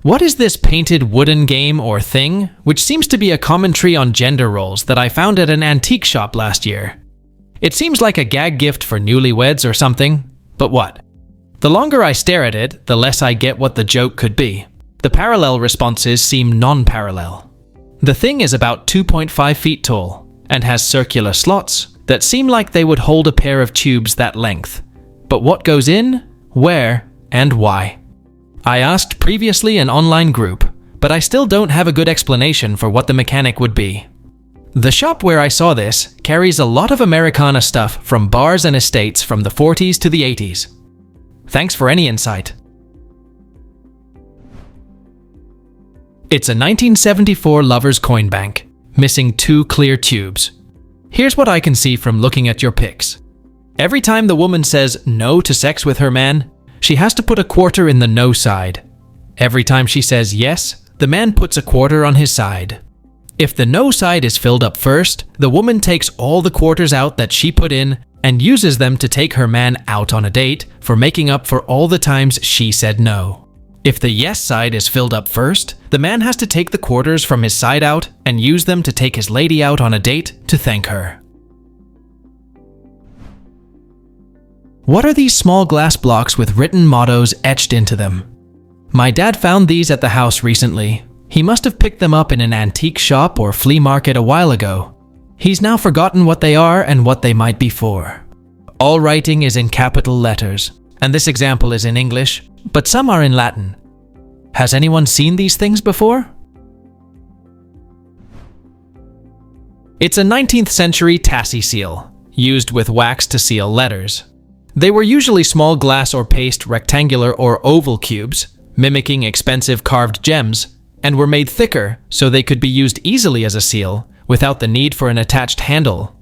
What is this painted wooden game or thing, which seems to be a commentary on gender roles that I found at an antique shop last year? It seems like a gag gift for newlyweds or something, but what? The longer I stare at it, the less I get what the joke could be. The parallel responses seem non-parallel. The thing is about 2.5 feet tall and has circular slots that seem like they would hold a pair of tubes that length. But what goes in, where, and why? I asked previously an online group, but I still don't have a good explanation for what the mechanic would be. The shop where I saw this carries a lot of Americana stuff from bars and estates from the 40s to the 80s. Thanks for any insight. It's a 1974 Lover's Coin Bank, missing 2 clear tubes. Here's what I can see from looking at your pics. Every time the woman says no to sex with her man, she has to put a quarter in the no side. Every time she says yes, the man puts a quarter on his side. If the no side is filled up first, the woman takes all the quarters out that she put in and uses them to take her man out on a date for making up for all the times she said no. If the yes side is filled up first, the man has to take the quarters from his side out and use them to take his lady out on a date to thank her. What are these small glass blocks with written mottos etched into them? My dad found these at the house recently. He must have picked them up in an antique shop or flea market a while ago. He's now forgotten what they are and what they might be for. All writing is in capital letters, and this example is in English, but some are in Latin. Has anyone seen these things before? It's a 19th century tassy seal, used with wax to seal letters. They were usually small glass or paste rectangular or oval cubes, mimicking expensive carved gems, and were made thicker so they could be used easily as a seal without the need for an attached handle.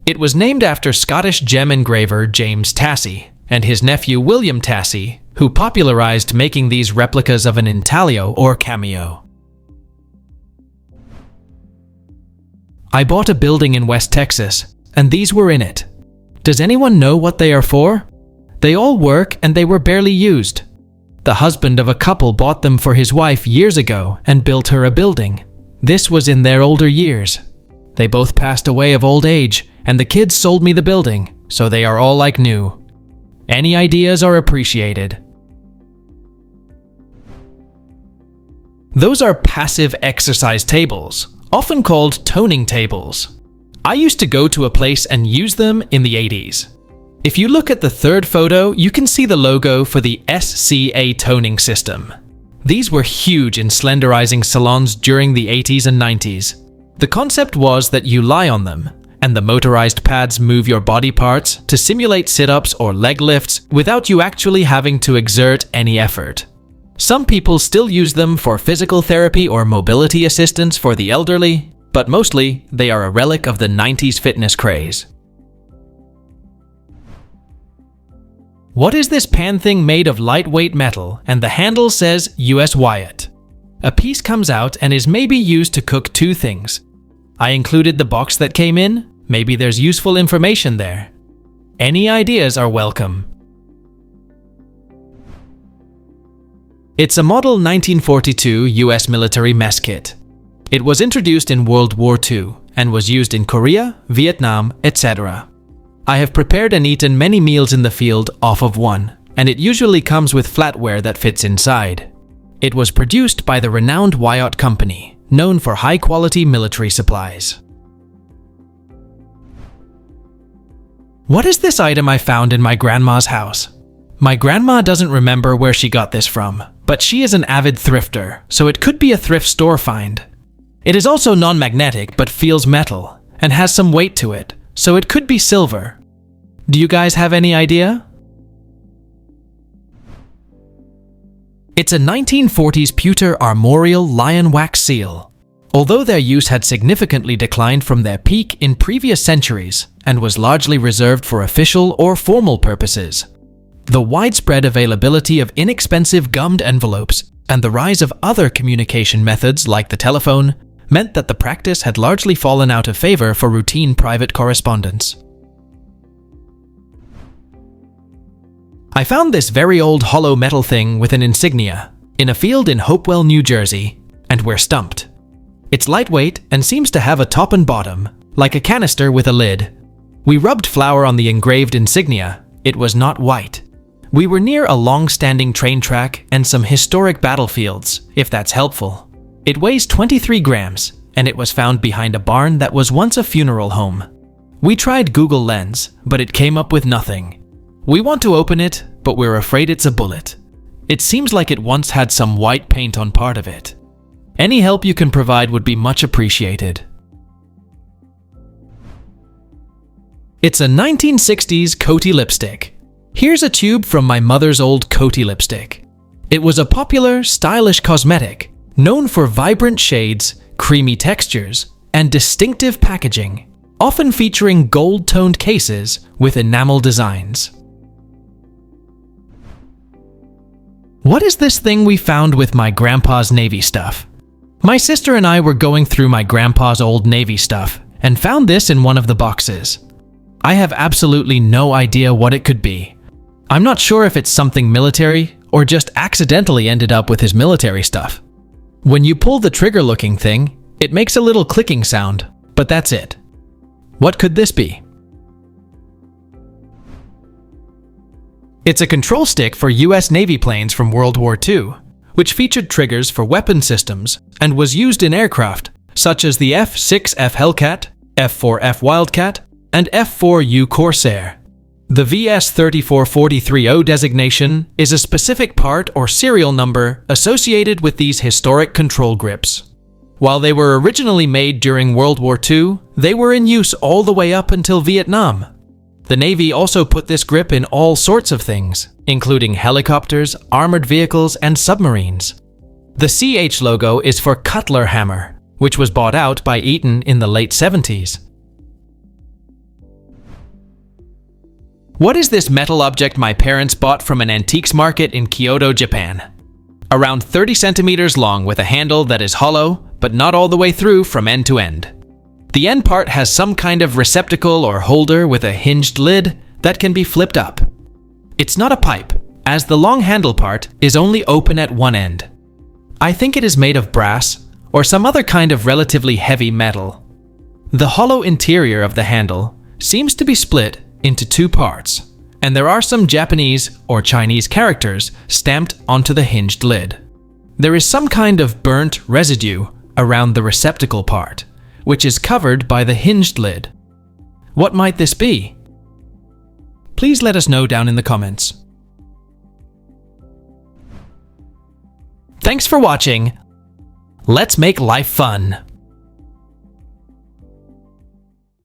It was named after Scottish gem engraver James Tassie and his nephew William Tassie, who popularized making these replicas of an intaglio or cameo. I bought a building in West Texas, and these were in it. Does anyone know what they are for? They all work and they were barely used. The husband of a couple bought them for his wife years ago and built her a building. This was in their older years. They both passed away of old age, and the kids sold me the building, so they are all like new. Any ideas are appreciated. Those are passive exercise tables, often called toning tables. I used to go to a place and use them in the 80s. If you look at the third photo, you can see the logo for the SCA toning system. These were huge in slenderizing salons during the 80s and 90s. The concept was that you lie on them, and the motorized pads move your body parts to simulate sit-ups or leg lifts without you actually having to exert any effort. Some people still use them for physical therapy or mobility assistance for the elderly, but mostly they are a relic of the 90s fitness craze. What is this pan thing made of lightweight metal and the handle says US Wyatt? A piece comes out and is maybe used to cook 2 things. I included the box that came in, maybe there's useful information there. Any ideas are welcome. It's a model 1942 US military mess kit. It was introduced in World War II and was used in Korea, Vietnam, etc. I have prepared and eaten many meals in the field off of one, and it usually comes with flatware that fits inside. It was produced by the renowned Wyatt Company, known for high-quality military supplies. What is this item I found in my grandma's house? My grandma doesn't remember where she got this from, but she is an avid thrifter, so it could be a thrift store find. It is also non-magnetic but feels metal and has some weight to it, so it could be silver. Do you guys have any idea? It's a 1940s pewter armorial lion wax seal. Although their use had significantly declined from their peak in previous centuries and was largely reserved for official or formal purposes, the widespread availability of inexpensive gummed envelopes and the rise of other communication methods like the telephone meant that the practice had largely fallen out of favor for routine private correspondence. I found this very old hollow metal thing with an insignia in a field in Hopewell, New Jersey, and we're stumped. It's lightweight and seems to have a top and bottom, like a canister with a lid. We rubbed flour on the engraved insignia. It was not white. We were near a long-standing train track and some historic battlefields, if that's helpful. It weighs 23 grams, and it was found behind a barn that was once a funeral home. We tried Google Lens, but it came up with nothing. We want to open it, but we're afraid it's a bullet. It seems like it once had some white paint on part of it. Any help you can provide would be much appreciated. It's a 1960s Coty lipstick. Here's a tube from my mother's old Coty lipstick. It was a popular, stylish cosmetic, known for vibrant shades, creamy textures, and distinctive packaging, often featuring gold-toned cases with enamel designs. What is this thing we found with my grandpa's Navy stuff? My sister and I were going through my grandpa's old Navy stuff and found this in one of the boxes. I have absolutely no idea what it could be. I'm not sure if it's something military or just accidentally ended up with his military stuff. When you pull the trigger-looking thing, it makes a little clicking sound, but that's it. What could this be? It's a control stick for US Navy planes from World War II, which featured triggers for weapon systems and was used in aircraft such as the F-6F Hellcat, F-4F Wildcat, and F-4U Corsair. The VS-34430 designation is a specific part or serial number associated with these historic control grips. While they were originally made during World War II, they were in use all the way up until Vietnam. The Navy also put this grip in all sorts of things, including helicopters, armored vehicles, and submarines. The CH logo is for Cutler hammer, which was bought out by Eaton in the late 70s. What is this metal object my parents bought from an antiques market in Kyoto, Japan? Around 30 centimeters long with a handle that is hollow, but not all the way through from end to end. The end part has some kind of receptacle or holder with a hinged lid that can be flipped up. It's not a pipe, as the long handle part is only open at one end. I think it is made of brass or some other kind of relatively heavy metal. The hollow interior of the handle seems to be split into two parts, and there are some Japanese or Chinese characters stamped onto the hinged lid. There is some kind of burnt residue around the receptacle part, which is covered by the hinged lid. What might this be? Please let us know down in the comments. Thanks for watching. Let's make life fun.